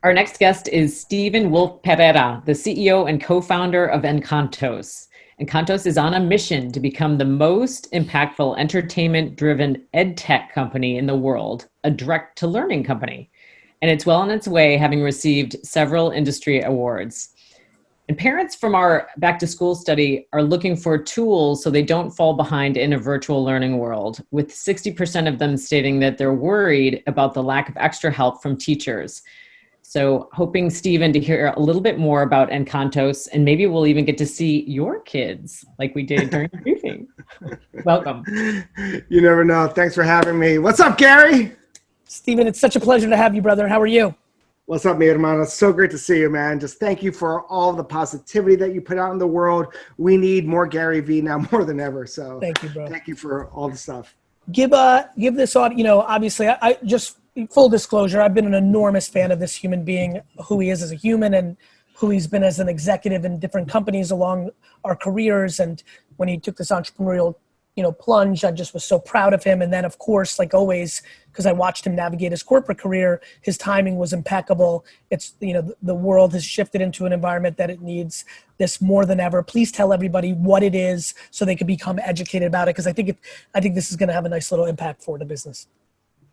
Our next guest is Stephen Wolfe Pereira, the CEO and co-founder of Encantos. Encantos is on a mission to become the most impactful entertainment-driven ed tech company in the world, a direct-to-learning company. And it's well on its way, having received several industry awards. And parents from our back-to-school study are looking for tools so they don't fall behind in a virtual learning world, with 60% of them stating that they're worried about the lack of extra help from teachers. So hoping, Stephen, to hear a little bit more about Encantos, and maybe we'll even get to see your kids like we did during the briefing. Welcome. You never know. Thanks for having me. What's up, Gary? Stephen, it's such a pleasure to have you, brother. How are you? What's up, mi hermano? It's so great to see you, man. Just thank you for all the positivity that you put out in the world. We need more Gary V now more than ever. So thank you, bro. Thank you for all the stuff. Give this audience, obviously, I just, full disclosure, I've been an enormous fan of this human being, who he is as a human and who he's been as an executive in different companies along our careers. And when he took this entrepreneurial, plunge, I just was so proud of him. And then, of course, like always, because I watched him navigate his corporate career, his timing was impeccable. It's, the world has shifted into an environment that it needs this more than ever. Please tell everybody what it is so they can become educated about it, because I think this is going to have a nice little impact for the business.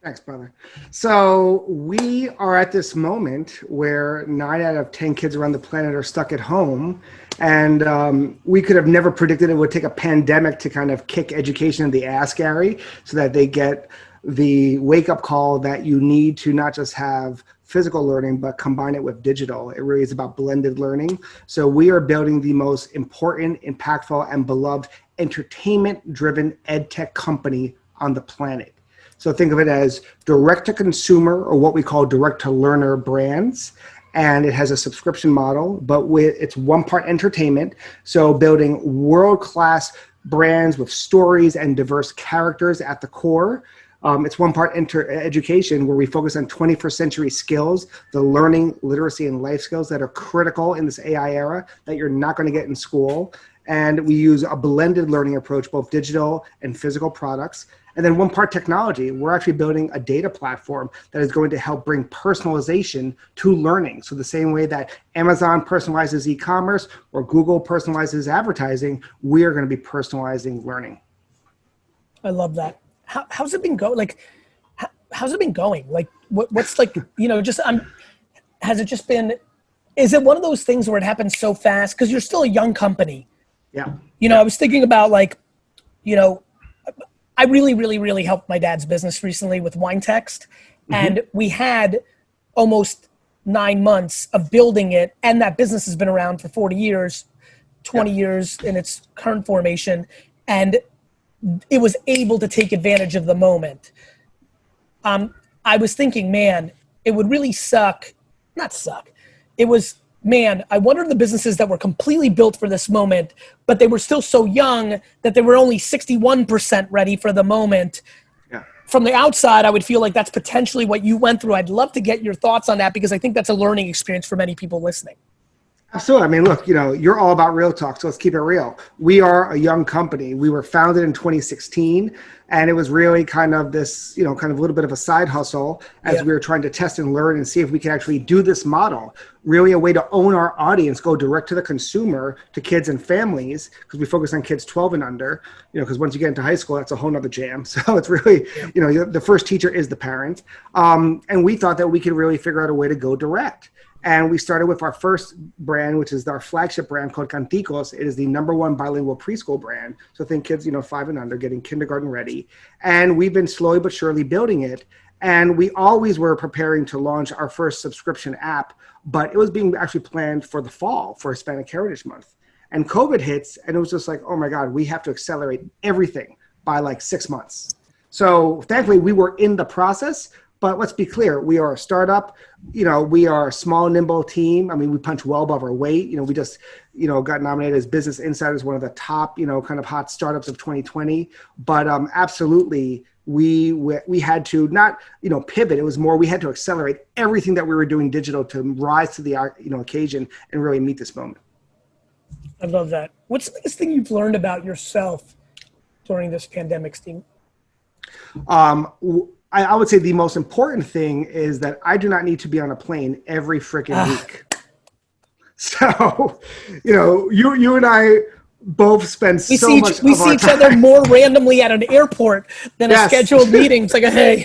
Thanks, brother. So we are at this moment where 9 out of 10 kids around the planet are stuck at home. And we could have never predicted it would take a pandemic to kind of kick education in the ass, Gary, so that they get the wake-up call that you need to not just have physical learning, but combine it with digital. It really is about blended learning. So we are building the most important, impactful, and beloved entertainment-driven ed tech company on the planet. So think of it as direct-to-consumer, or what we call direct-to-learner brands. And it has a subscription model, but it's one part entertainment. So building world-class brands with stories and diverse characters at the core. It's one part education, where we focus on 21st century skills, the learning, literacy, and life skills that are critical in this AI era that you're not going to get in school. And we use a blended learning approach, both digital and physical products. And then one part technology. We're actually building a data platform that is going to help bring personalization to learning. So the same way that Amazon personalizes e-commerce or Google personalizes advertising, we are going to be personalizing learning. I love that. How's it been going? Like, how's it been going? Like, what's like, has it just been, is it one of those things where it happens so fast? Because you're still a young company. Yeah. I was thinking about I really, really, really helped my dad's business recently with Wine Text. And we had almost 9 months of building it. And that business has been around for 40 years, 20 years in its current formation. And it was able to take advantage of the moment. I was thinking, man, it would really I wondered the businesses that were completely built for this moment, but they were still so young that they were only 61% ready for the moment. Yeah. From the outside, I would feel like that's potentially what you went through. I'd love to get your thoughts on that, because I think that's a learning experience for many people listening. Absolutely. I mean, look, you're all about real talk, so let's keep it real. We are a young company. We were founded in 2016, and it was really kind of this, kind of a little bit of a side hustle as we were trying to test and learn and see if we could actually do this model. Really a way to own our audience, go direct to the consumer, to kids and families, because we focus on kids 12 and under, because once you get into high school, that's a whole nother jam. So it's really, the first teacher is the parent. And we thought that we could really figure out a way to go direct. And we started with our first brand, which is our flagship brand called Canticos. It is the #1 bilingual preschool brand. So think kids, 5 and under, getting kindergarten ready. And we've been slowly but surely building it. And we always were preparing to launch our first subscription app, but it was being actually planned for the fall, for Hispanic Heritage Month. And COVID hits, and it was just like, oh my God, we have to accelerate everything by like 6 months. So thankfully we were in the process. But let's be clear, we are a startup, we are a small, nimble team. I mean, we punch well above our weight. We just, got nominated as Business Insider as one of the top, kind of hot startups of 2020. But absolutely, we had to not, pivot. It was more, we had to accelerate everything that we were doing digital to rise to the, occasion and really meet this moment. I love that. What's the biggest thing you've learned about yourself during this pandemic, Steve? I would say the most important thing is that I do not need to be on a plane every freaking week. So, you and I both spend so much of our time. We see each other more randomly at an airport than a scheduled meeting. It's like, hey,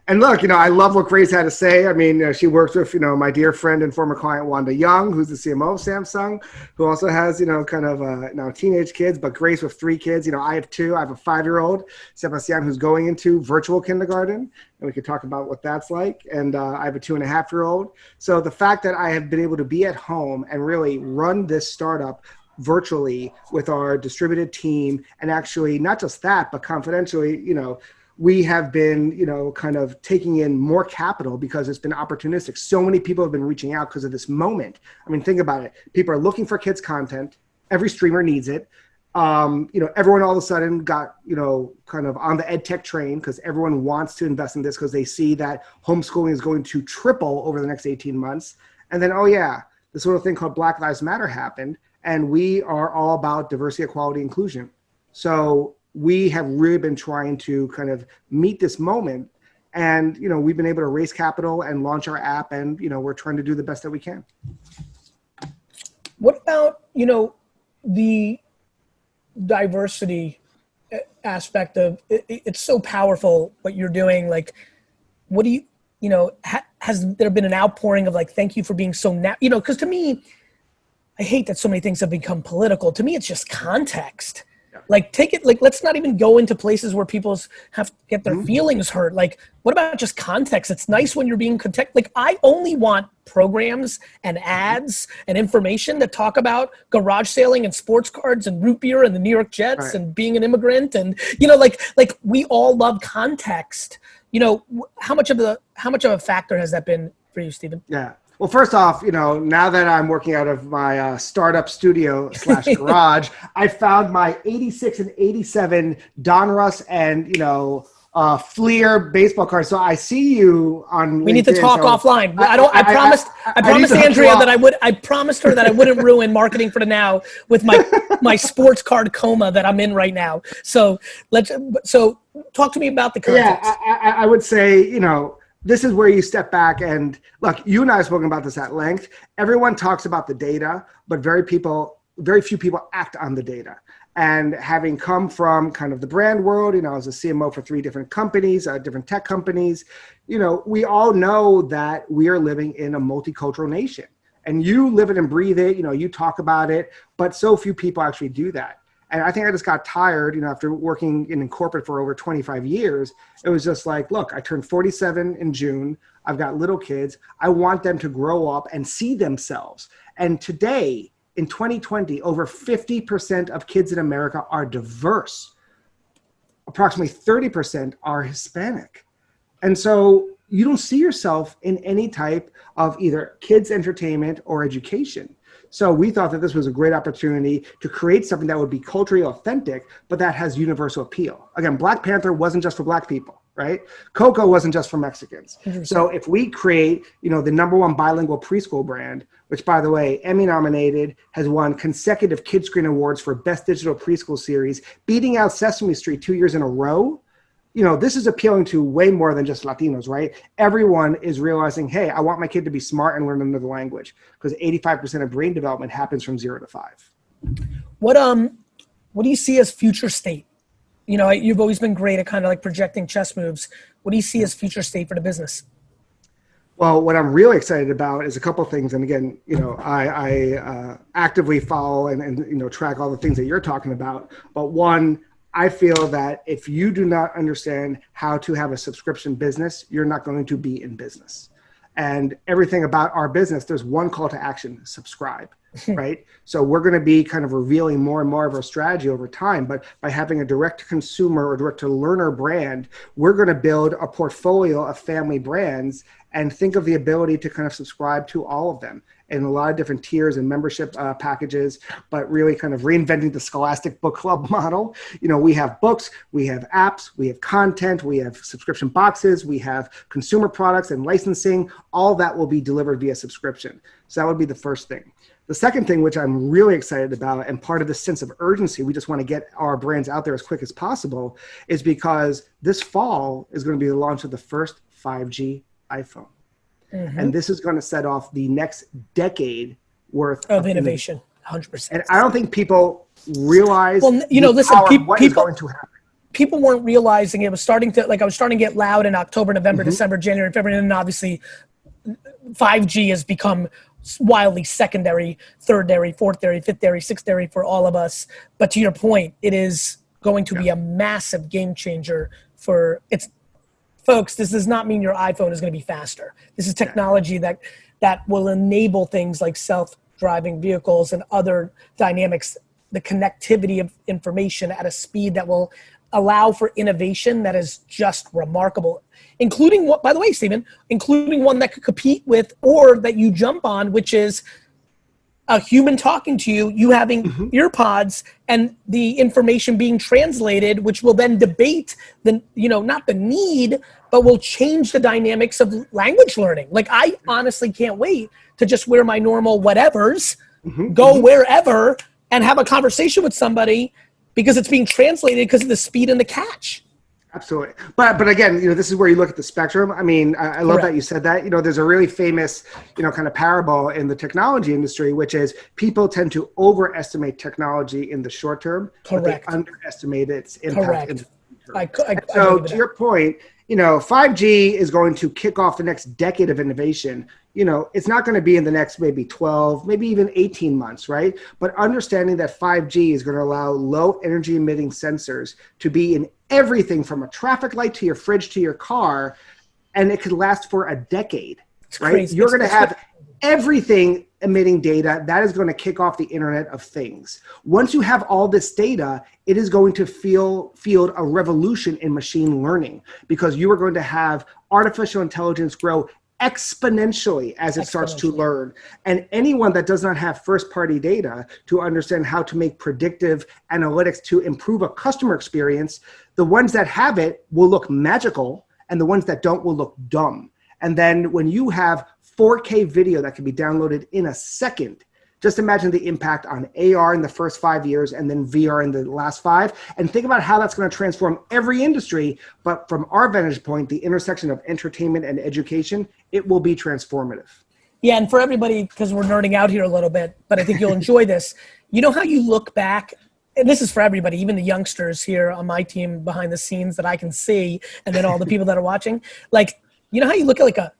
And look, I love what Grace had to say. I mean, she works with, my dear friend and former client, Wanda Young, who's the CMO of Samsung, who also has, kind of now teenage kids, but Grace with 3 kids. I have 2. I have a 5-year-old, Sebastian, who's going into virtual kindergarten. And we could talk about what that's like. And I have a 2.5-year-old. So the fact that I have been able to be at home and really run this startup virtually with our distributed team, and actually not just that, but confidentially, we have been, kind of taking in more capital because it's been opportunistic. So many people have been reaching out because of this moment. I mean, think about it. People are looking for kids' content. Every streamer needs it. Everyone all of a sudden got, kind of on the ed tech train because everyone wants to invest in this because they see that homeschooling is going to triple over the next 18 months. And then, this little thing called Black Lives Matter happened. And we are all about diversity, equality, inclusion. So we have really been trying to kind of meet this moment, and we've been able to raise capital and launch our app, and we're trying to do the best that we can. What about the diversity aspect of it? It's so powerful what you're doing. Like, what do you has there been an outpouring of like, thank you for being so because to me, I hate that so many things have become political. To me, it's just context. Like, take it, like, let's not even go into places where people have to get their feelings hurt. Like, what about just context? It's nice when you're being like, I only want programs and ads and information that talk about garage sailing and sports cards and root beer and the New York Jets and being an immigrant. And, like we all love context. How much of a factor has that been for you, Stephen? Yeah. Well, first off, now that I'm working out of my startup studio / garage, I found my 86 and 87 Donruss and, Fleer baseball cards. So I see you on LinkedIn. We need to talk offline. I promised Andrea that I promised her that I wouldn't ruin marketing for the now with my sports card coma that I'm in right now. So talk to me about the context. Yeah, I would say, this is where you step back and look, you and I have spoken about this at length. Everyone talks about the data, but very few people act on the data. And having come from kind of the brand world, I was a CMO for 3 different companies, different tech companies, we all know that we are living in a multicultural nation. And you live it and breathe it, you talk about it, but so few people actually do that. And I think I just got tired, after working in corporate for over 25 years, it was just like, look, I turned 47 in June. I've got little kids. I want them to grow up and see themselves. And today, in 2020, over 50% of kids in America are diverse. Approximately 30% are Hispanic. And so you don't see yourself in any type of either kids entertainment or education. So we thought that this was a great opportunity to create something that would be culturally authentic, but that has universal appeal. Again, Black Panther wasn't just for Black people, right? Coco wasn't just for Mexicans. So if we create, the #1 bilingual preschool brand, which by the way, Emmy nominated, has won consecutive Kidscreen Screen Awards for Best Digital Preschool Series, beating out Sesame Street 2 years in a row. This is appealing to way more than just Latinos, right? Everyone is realizing, hey, I want my kid to be smart and learn another language because 85% of brain development happens from 0 to 5. What do you see as future state? You've always been great at kind of like projecting chess moves. What do you see as future state for the business? Well, what I'm really excited about is a couple of things. And again, I actively follow and track all the things that you're talking about. But one, I feel that if you do not understand how to have a subscription business, you're not going to be in business. And everything about our business, there's one call to action: subscribe, right? So we're going to be kind of revealing more and more of our strategy over time. But by having a direct to consumer or direct to learner brand, we're going to build a portfolio of family brands and think of the ability to kind of subscribe to all of them in a lot of different tiers and membership packages, but really kind of reinventing the Scholastic book club model. We have books, we have apps, we have content, we have subscription boxes, we have consumer products and licensing. All that will be delivered via subscription. So that would be the first thing. The second thing, which I'm really excited about, and part of the sense of urgency, we just want to get our brands out there as quick as possible, is because this fall is going to be the launch of the first 5G iPhone. And this is going to set off the next decade worth of innovation. 100%. And I don't think people realize what is going to happen. People weren't realizing it was starting to, I was starting to get loud in October, November, December, January, February, and then obviously 5G has become wildly secondary, thirdary, fourthary, fifthary, sixthary for all of us. But to your point, it is going to be a massive game changer folks. This does not mean your iPhone is going to be faster. This is technology that will enable things like self-driving vehicles and other dynamics, the connectivity of information at a speed that will allow for innovation that is just remarkable, including what, by the way, Stephen, including one that could compete with or that you jump on, which is a human talking to you, you having ear pods and the information being translated, which will then debate not the need, but will change the dynamics of language learning. I honestly can't wait to just wear my normal whatevers, go wherever and have a conversation with somebody because it's being translated because of the speed and the catch. Absolutely. But again, this is where you look at the spectrum. I mean, I love that you said that. There's a really famous, kind of parable in the technology industry, which is people tend to overestimate technology in the short term, but they underestimate its impact in the long term. So to your point, 5G is going to kick off the next decade of innovation. It's not going to be in the next maybe 12, maybe even 18 months, right? But understanding that 5G is going to allow low energy emitting sensors to be in everything from a traffic light to your fridge to your car, and it could last for a decade, right? Crazy. You're going to have everything emitting data. That is going to kick off the Internet of Things. Once you have all this data, it is going to field a revolution in machine learning because you are going to have artificial intelligence grow exponentially as it starts to learn. And anyone that does not have first-party data to understand how to make predictive analytics to improve a customer experience, the ones that have it will look magical and the ones that don't will look dumb. And then when you have 4K video that can be downloaded in a second, just imagine the impact on AR in the first 5 years and then VR in the last 5. And think about how that's going to transform every industry. But from our vantage point, the intersection of entertainment and education, it will be transformative. Yeah, and for everybody, because we're nerding out here a little bit, but I think you'll enjoy this. How you look back, and this is for everybody, even the youngsters here on my team behind the scenes that I can see, and then all the people that are watching. How you look at a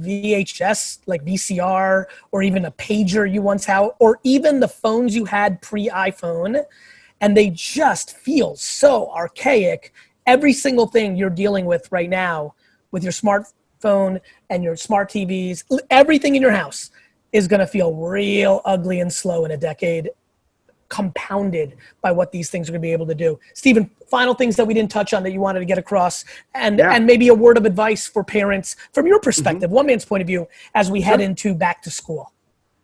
VHS, like VCR, or even a pager you once had, or even the phones you had pre-iPhone, and they just feel so archaic. Every single thing you're dealing with right now with your smartphone and your smart TVs, everything in your house is going to feel real ugly and slow in a decade, compounded by what these things are going to be able to do. Stephen, final things that we didn't touch on that you wanted to get across, and maybe a word of advice for parents from your perspective, one man's point of view, as we head into back to school.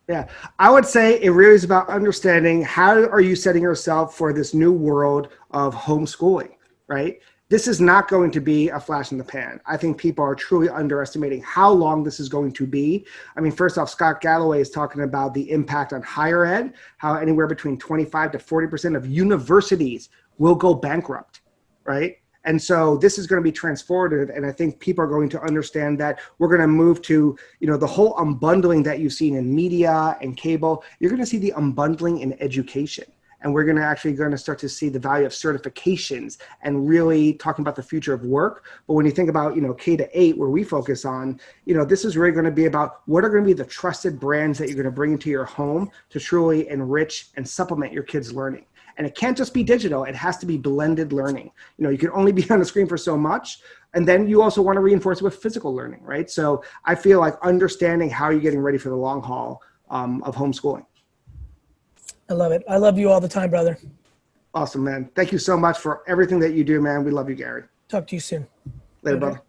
Yeah, I would say it really is about understanding how are you setting yourself for this new world of homeschooling, right? This is not going to be a flash in the pan. I think people are truly underestimating how long this is going to be. I mean, first off, Scott Galloway is talking about the impact on higher ed, how anywhere between 25 to 40% of universities will go bankrupt, right? And so this is going to be transformative. And I think people are going to understand that we're going to move to, the whole unbundling that you've seen in media and cable. You're going to see the unbundling in education. And we're going to start to see the value of certifications and really talking about the future of work. But when you think about, K to 8, where we focus on, this is really going to be about what are going to be the trusted brands that you're going to bring into your home to truly enrich and supplement your kids' learning. And it can't just be digital. It has to be blended learning. You can only be on the screen for so much. And then you also want to reinforce it with physical learning, right? So I feel like understanding how you're getting ready for the long haul of homeschooling. I love it. I love you all the time, brother. Awesome, man. Thank you so much for everything that you do, man. We love you, Gary. Talk to you soon. Later, brother.